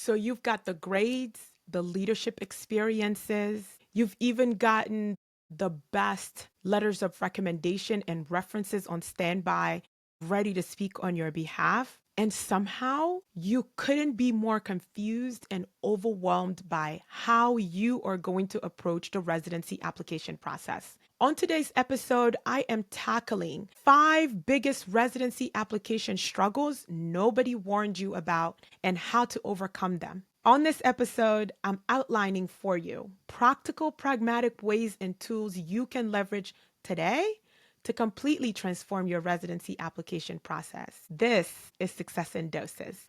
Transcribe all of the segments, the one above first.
So you've got the grades, the leadership experiences, you've even gotten the best letters of recommendation and references on standby, ready to speak on your behalf. And somehow you couldn't be more confused and overwhelmed by how you are going to approach the residency application process. On today's episode, I am tackling 5 biggest residency application struggles nobody warned you about and how to overcome them. On this episode, I'm outlining for you practical, pragmatic ways and tools you can leverage today to completely transform your residency application process. This is Success in Doses.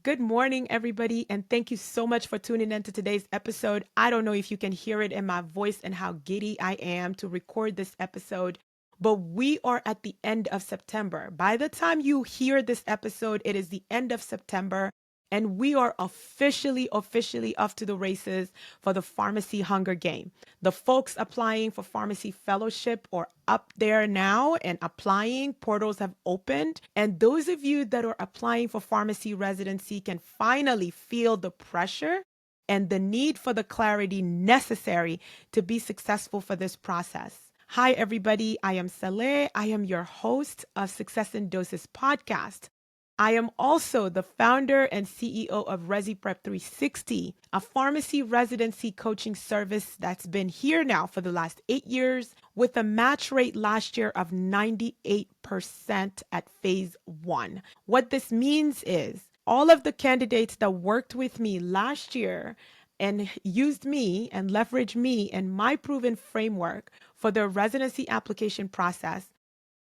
Good morning, everybody, and thank you so much for tuning in to today's episode. I don't know if you can hear it in my voice and how giddy I am to record this episode, but we are at the end of September. By the time you hear this episode, it is the end of September, and we are officially off to the races for the pharmacy hunger game. The folks applying for pharmacy fellowship are up there now and applying. Portals have opened. And those of you that are applying for pharmacy residency can finally feel the pressure and the need for the clarity necessary to be successful for this process. Hi, everybody. I am Saley. I am your host of Success in Doses podcast. I am also the founder and CEO of ResiPrep 360, a pharmacy residency coaching service that's been here now for the last 8 years with a match rate last year of 98% at phase 1. What this means is all of the candidates that worked with me last year and used me and leveraged me and my proven framework for their residency application process,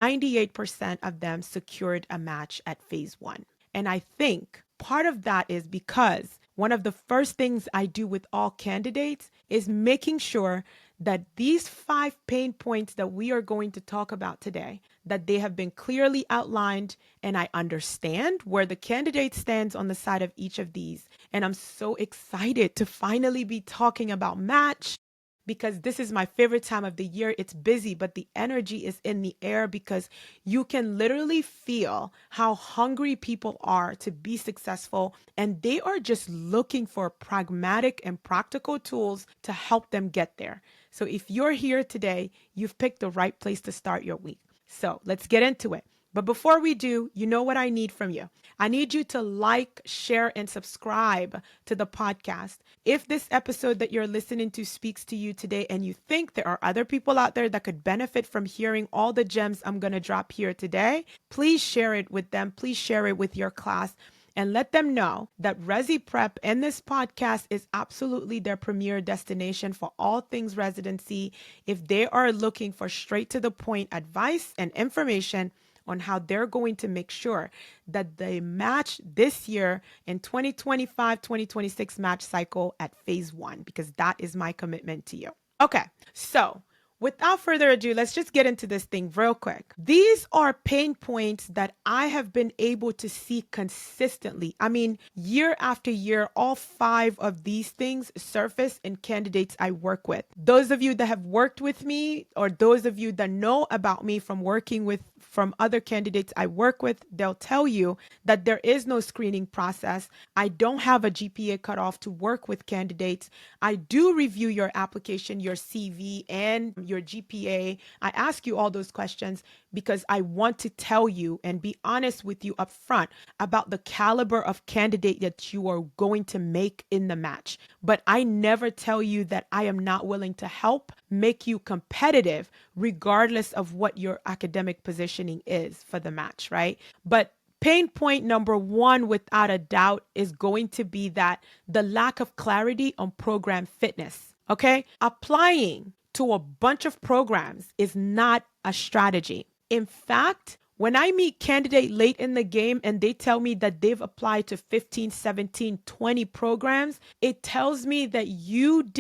98% of them secured a match at phase 1. And I think part of that is because one of the first things I do with all candidates is making sure that these 5 pain points that we are going to talk about today, that they have been clearly outlined and I understand where the candidate stands on the side of each of these. And I'm so excited to finally be talking about match, because this is my favorite time of the year. It's busy, but the energy is in the air because you can literally feel how hungry people are to be successful. And they are just looking for pragmatic and practical tools to help them get there. So if you're here today, you've picked the right place to start your week. So let's get into it. But before we do, you know what I need from you. I need you to like, share, and subscribe to the podcast. If this episode that you're listening to speaks to you today and you think there are other people out there that could benefit from hearing all the gems I'm going to drop here today, please share it with them. Please share it with your class and let them know that ResiPrep and this podcast is absolutely their premier destination for all things residency. If they are looking for straight to the point advice and information on how they're going to make sure that they match this year in 2025-2026 match cycle at phase 1, because that is my commitment to you. Okay, so without further ado, let's just get into this thing real quick. These are pain points that I have been able to see consistently. I mean, year after year, all 5 of these things surface in candidates I work with. Those of you that have worked with me, or those of you that know about me from working with from other candidates I work with, they'll tell you that there is no screening process. I don't have a GPA cutoff to work with candidates. I do review your application, your CV, and your GPA. I ask you all those questions because I want to tell you and be honest with you up front about the caliber of candidate that you are going to make in the match. But I never tell you that I am not willing to help make you competitive regardless of what your academic positioning is for the match, right? But pain point number 1, without a doubt, is going to be that the lack of clarity on program fitness, okay? Applying to a bunch of programs is not a strategy. In fact, when I meet candidate late in the game and they tell me that they've applied to 15, 17, 20 programs, it tells me that you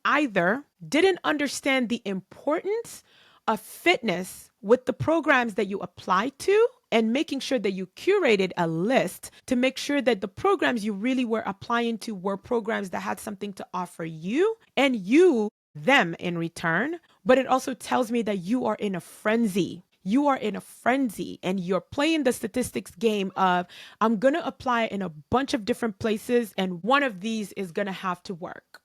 either didn't understand the importance of fitness with the programs that you applied to, and making sure that you curated a list to make sure that the programs you really were applying to were programs that had something to offer you, and you them in return, but it also tells me that you are in a frenzy. You are in a frenzy and you're playing the statistics game of, I'm going to apply in a bunch of different places and one of these is going to have to work.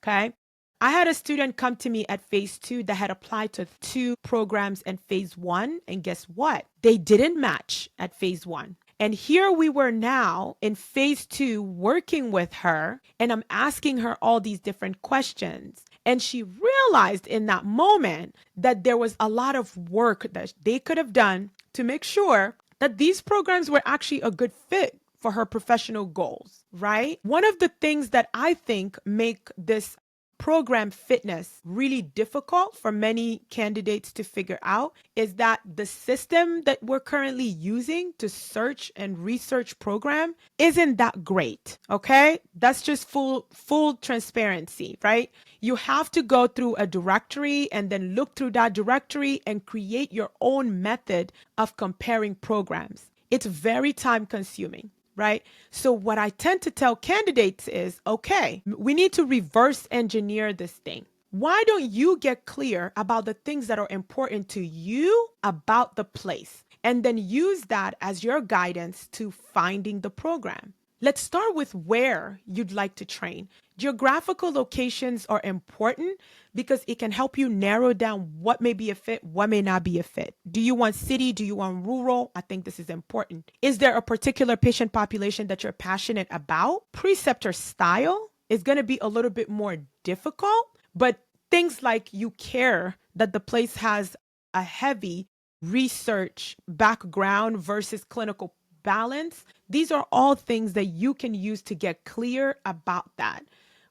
Okay. I had a student come to me at phase 2 that had applied to 2 programs in phase 1. And guess what? They didn't match at phase 1. And here we were now in phase 2 working with her, and I'm asking her all these different questions. And she realized in that moment that there was a lot of work that they could have done to make sure that these programs were actually a good fit for her professional goals, right? One of the things that I think make this program fitness really difficult for many candidates to figure out is that the system that we're currently using to search and research program isn't that great. Okay, that's just full transparency, right? You have to go through a directory and then look through that directory and create your own method of comparing programs. It's very time consuming, right? So what I tend to tell candidates is, okay, we need to reverse engineer this thing. Why don't you get clear about the things that are important to you about the place and then use that as your guidance to finding the program? Let's start with where you'd like to train. Geographical locations are important because it can help you narrow down what may be a fit, what may not be a fit. Do you want city? Do you want rural? I think this is important. Is there a particular patient population that you're passionate about? Preceptor style is going to be a little bit more difficult, but things like you care that the place has a heavy research background versus clinical balance. These are all things that you can use to get clear about that,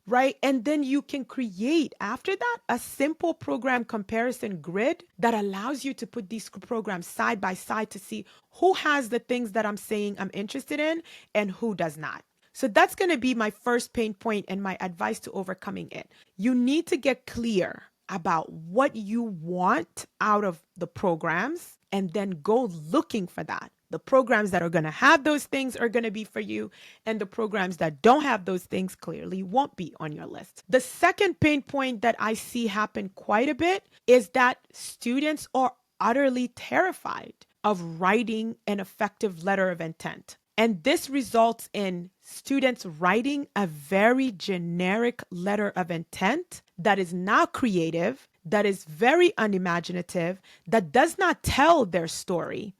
right? And then you can create after that a simple program comparison grid that allows you to put these programs side by side to see who has the things that I'm saying I'm interested in and who does not. So that's going to be my first pain point and my advice to overcoming it. You need to get clear about what you want out of the programs and then go looking for that. The programs that are going to have those things are going to be for you, and the programs that don't have those things clearly won't be on your list. The second pain point that I see happen quite a bit is that students are utterly terrified of writing an effective letter of intent. And this results in students writing a very generic letter of intent that is not creative, that is very unimaginative, that does not tell their story.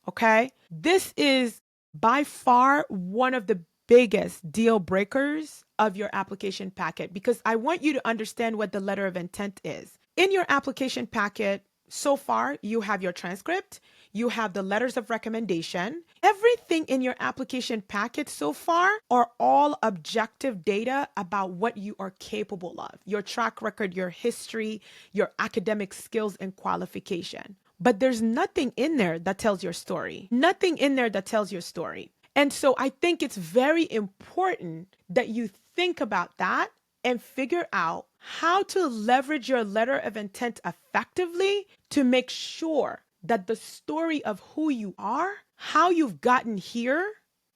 Okay? This is by far one of the biggest deal breakers of your application packet because I want you to understand what the letter of intent is. In your application packet, so far, you have your transcript, you have the letters of recommendation. Everything in your application packet so far are all objective data about what you are capable of, your track record, your history, your academic skills and qualification. But there's nothing in there that tells your story. Nothing in there that tells your story. And so I think it's very important that you think about that and figure out how to leverage your letter of intent effectively to make sure that the story of who you are, how you've gotten here,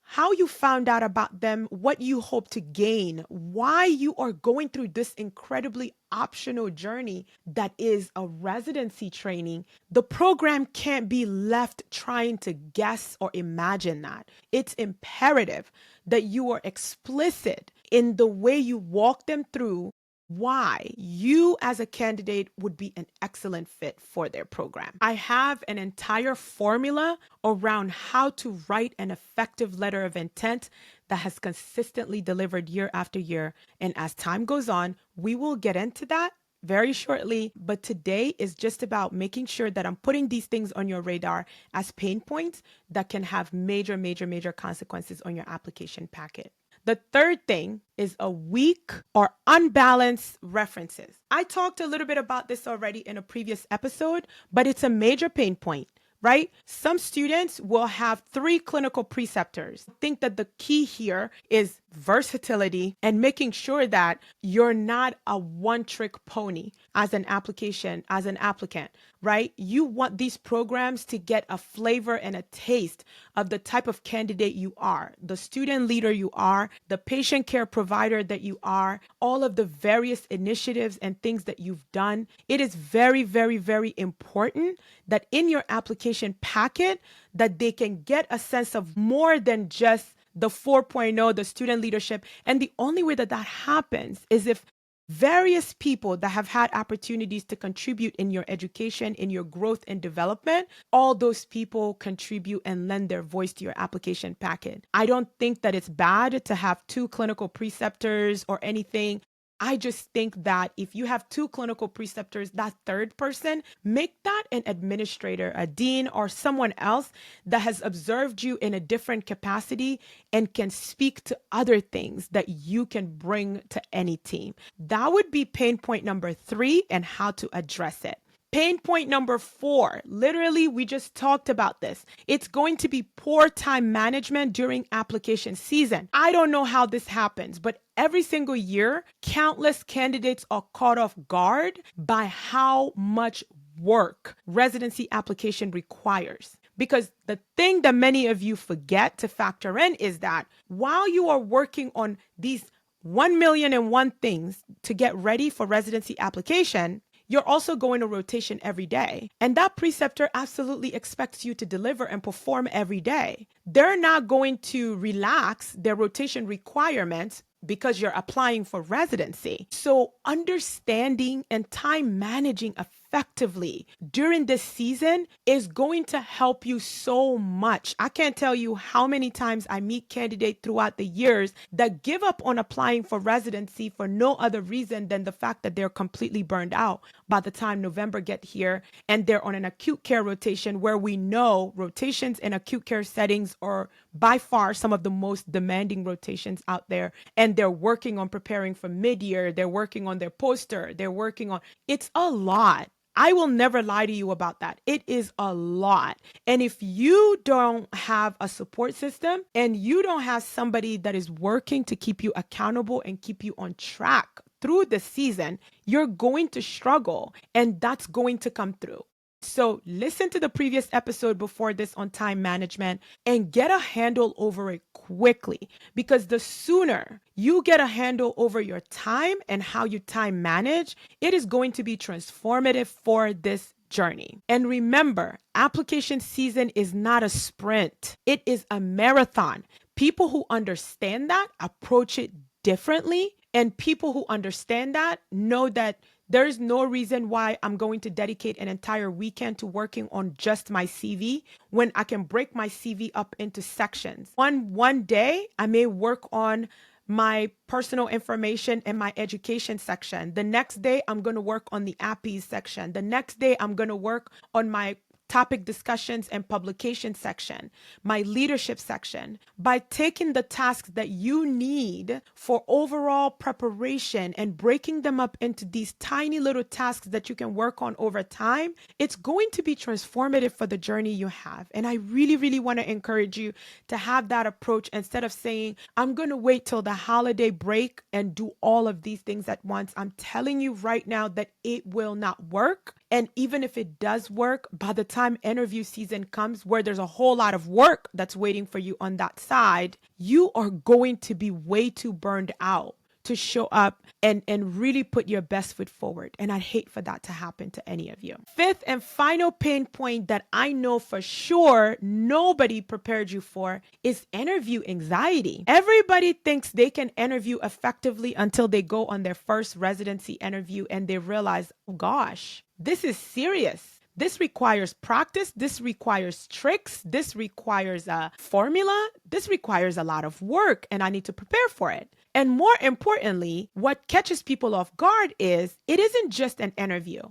how you found out about them, what you hope to gain, why you are going through this incredibly optional journey that is a residency training. The program can't be left trying to guess or imagine that. It's imperative that you are explicit in the way you walk them through why you as a candidate would be an excellent fit for their program. I have an entire formula around how to write an effective letter of intent that has consistently delivered year after year. And as time goes on, we will get into that very shortly. But today is just about making sure that I'm putting these things on your radar as pain points that can have major, major, major consequences on your application packet. The third thing is a weak or unbalanced references. I talked a little bit about this already in a previous episode, but it's a major pain point, right? Some students will have 3 clinical preceptors. I think that the key here is versatility, and making sure that you're not a one-trick pony as an applicant, right? You want these programs to get a flavor and a taste of the type of candidate you are, the student leader you are, the patient care provider that you are, all of the various initiatives and things that you've done. It is very, very, very important that in your application packet that they can get a sense of more than just the 4.0, the student leadership. And the only way that that happens is if various people that have had opportunities to contribute in your education, in your growth and development, all those people contribute and lend their voice to your application packet. I don't think that it's bad to have two clinical preceptors or anything. I just think that if you have two clinical preceptors, that third person, make that an administrator, a dean, or someone else that has observed you in a different capacity and can speak to other things that you can bring to any team. That would be pain point number 3 and how to address it. Pain point number 4, literally, we just talked about this. It's going to be poor time management during application season. I don't know how this happens, but every single year, countless candidates are caught off guard by how much work residency application requires. Because the thing that many of you forget to factor in is that while you are working on these 1,000,001 things to get ready for residency application, you're also going to rotation every day. And that preceptor absolutely expects you to deliver and perform every day. They're not going to relax their rotation requirements because you're applying for residency. So understanding and time managing effectively during this season is going to help you so much. I can't tell you how many times I meet candidates throughout the years that give up on applying for residency for no other reason than the fact that they're completely burned out by the time November get here and they're on an acute care rotation, where we know rotations in acute care settings are by far some of the most demanding rotations out there. And they're working on preparing for mid-year. They're working on their poster. They're working on, it's a lot. I will never lie to you about that. It is a lot. And if you don't have a support system and you don't have somebody that is working to keep you accountable and keep you on track through the season, you're going to struggle, and that's going to come through. So listen to the previous episode before this on time management and get a handle over it quickly, because the sooner you get a handle over your time and how you time manage, it is going to be transformative for this journey. And remember, application season is not a sprint. It is a marathon. People who understand that approach it differently, and people who understand that know that there's no reason why I'm going to dedicate an entire weekend to working on just my CV when I can break my CV up into sections. One day, I may work on my personal information and my education section. The next day, I'm going to work on the APPEs section. The next day, I'm going to work on my topic discussions and publication section, my leadership section. By taking the tasks that you need for overall preparation and breaking them up into these tiny little tasks that you can work on over time, it's going to be transformative for the journey you have. And I really, really want to encourage you to have that approach instead of saying, I'm going to wait till the holiday break and do all of these things at once. I'm telling you right now that it will not work. And even if it does work, by the time interview season comes, where there's a whole lot of work that's waiting for you on that side, you are going to be way too burned out to show up and really put your best foot forward. And I'd hate for that to happen to any of you. Fifth and final pain point that I know for sure nobody prepared you for is interview anxiety. Everybody thinks they can interview effectively until they go on their first residency interview and they realize, oh gosh, this is serious. This requires practice. This requires tricks. This requires a formula. This requires a lot of work, and I need to prepare for it. And more importantly, what catches people off guard is it isn't just an interview.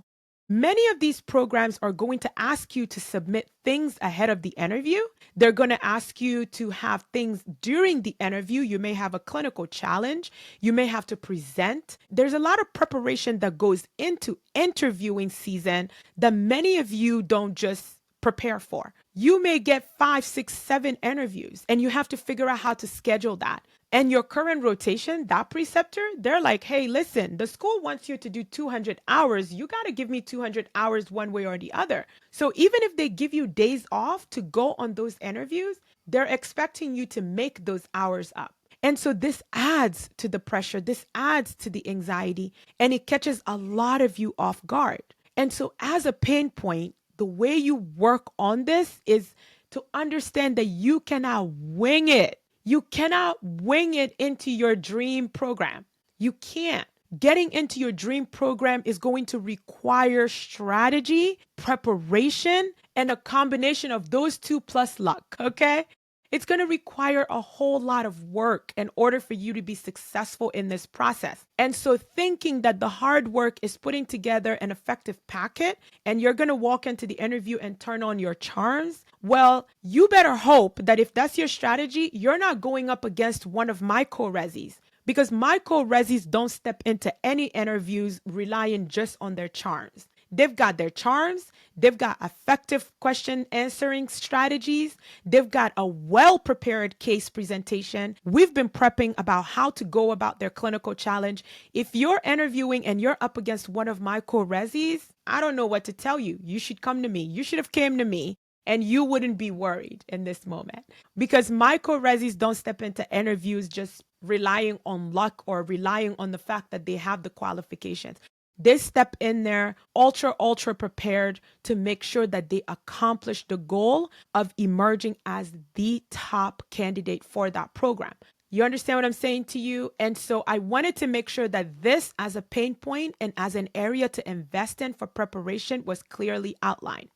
Many of these programs are going to ask you to submit things ahead of the interview. They're going to ask you to have things during the interview. You may have a clinical challenge. You may have to present. There's a lot of preparation that goes into interviewing season that many of you don't just prepare for. You may get 5, 6, 7 interviews and you have to figure out how to schedule that. And your current rotation, that preceptor, they're like, hey, listen, the school wants you to do 200 hours. You got to give me 200 hours one way or the other. So even if they give you days off to go on those interviews, they're expecting you to make those hours up. And so this adds to the pressure, this adds to the anxiety, and it catches a lot of you off guard. And so, as a pain point, the way you work on this is to understand that you cannot wing it. You cannot wing it into your dream program. You can't. Getting into your dream program is going to require strategy, preparation, and a combination of those two plus luck, okay? It's going to require a whole lot of work in order for you to be successful in this process. And so thinking that the hard work is putting together an effective packet and you're going to walk into the interview and turn on your charms, well, you better hope that if that's your strategy, you're not going up against one of my co-resis. Because my co-resis don't step into any interviews relying just on their charms. They've got their charms. They've got effective question answering strategies. They've got a well-prepared case presentation. We've been prepping about how to go about their clinical challenge. If you're interviewing and you're up against one of my co-resis, I don't know what to tell you. You should come to me. You should have came to me. And you wouldn't be worried in this moment because my co-resis don't step into interviews just relying on luck or relying on the fact that they have the qualifications. They step in there ultra prepared to make sure that they accomplish the goal of emerging as the top candidate for that program. You understand what I'm saying to you? And so I wanted to make sure that this as a pain point and as an area to invest in for preparation was clearly outlined.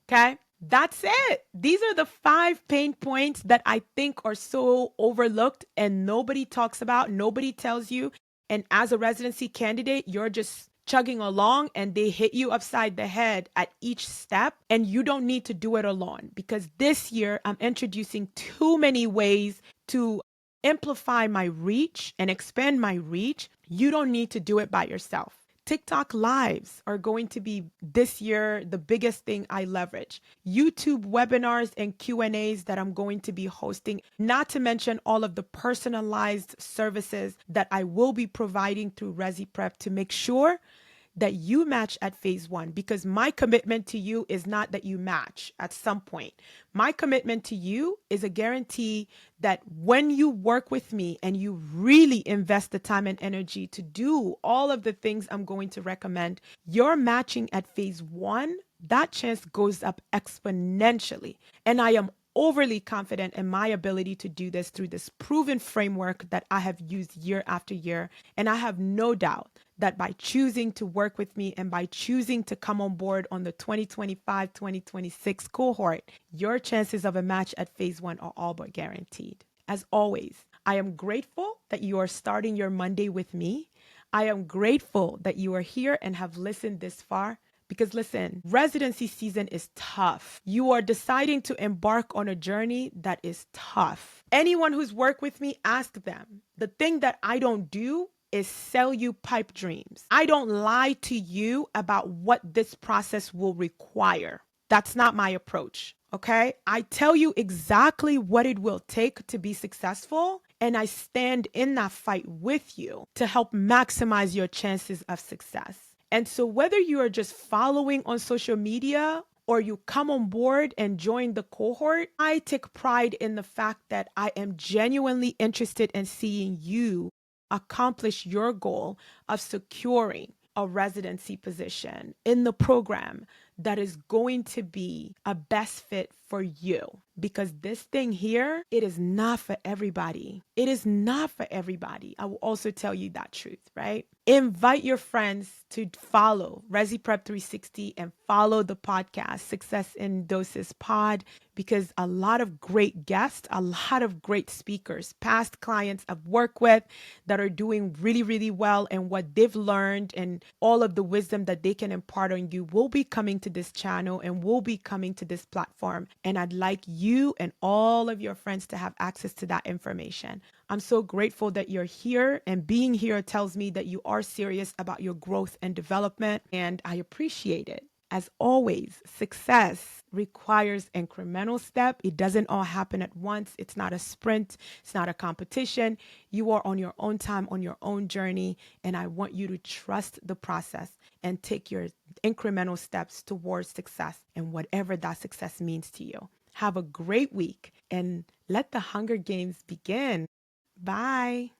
Okay? That's it. These are the 5 pain points that I think are so overlooked and nobody talks about, nobody tells you. And as a residency candidate, you're just chugging along and they hit you upside the head at each step and you don't need to do it alone because this year I'm introducing too many ways to amplify my reach and expand my reach. You don't need to do it by yourself. TikTok lives are going to be this year the biggest thing I leverage. YouTube webinars and Q&As that I'm going to be hosting, not to mention all of the personalized services that I will be providing through ResiPrep to make sure that you match at phase 1, because my commitment to you is not that you match at some point. My commitment to you is a guarantee that when you work with me and you really invest the time and energy to do all of the things I'm going to recommend, you're matching at phase 1, that chance goes up exponentially. And I am overly confident in my ability to do this through this proven framework that I have used year after year. And I have no doubt that by choosing to work with me and by choosing to come on board on the 2025-2026 cohort, your chances of a match at phase 1 are all but guaranteed. As always, I am grateful that you are starting your Monday with me. I am grateful that you are here and have listened this far. Because listen, residency season is tough. You are deciding to embark on a journey that is tough. Anyone who's worked with me, ask them. The thing that I don't do is sell you pipe dreams. I don't lie to you about what this process will require. That's not my approach, okay? I tell you exactly what it will take to be successful, and I stand in that fight with you to help maximize your chances of success. And so whether you are just following on social media or you come on board and join the cohort, I take pride in the fact that I am genuinely interested in seeing you accomplish your goal of securing a residency position in the program that is going to be a best fit for you. Because this thing here, it is not for everybody. It is not for everybody. I will also tell you that truth, right? Invite your friends to follow ResiPrep 360 and follow the podcast, Success in Doses Pod, because a lot of great guests, a lot of great speakers, past clients I've worked with that are doing really, really well, and what they've learned and all of the wisdom that they can impart on you will be coming to this channel and will be coming to this platform. And I'd like you and all of your friends to have access to that information. I'm so grateful that you're here, and being here tells me that you are serious about your growth and development, and I appreciate it. As always, success requires incremental step. It doesn't all happen at once. It's not a sprint. It's not a competition. You are on your own time, on your own journey. And I want you to trust the process and take your incremental steps towards success and whatever that success means to you. Have a great week and let the Hunger Games begin. Bye.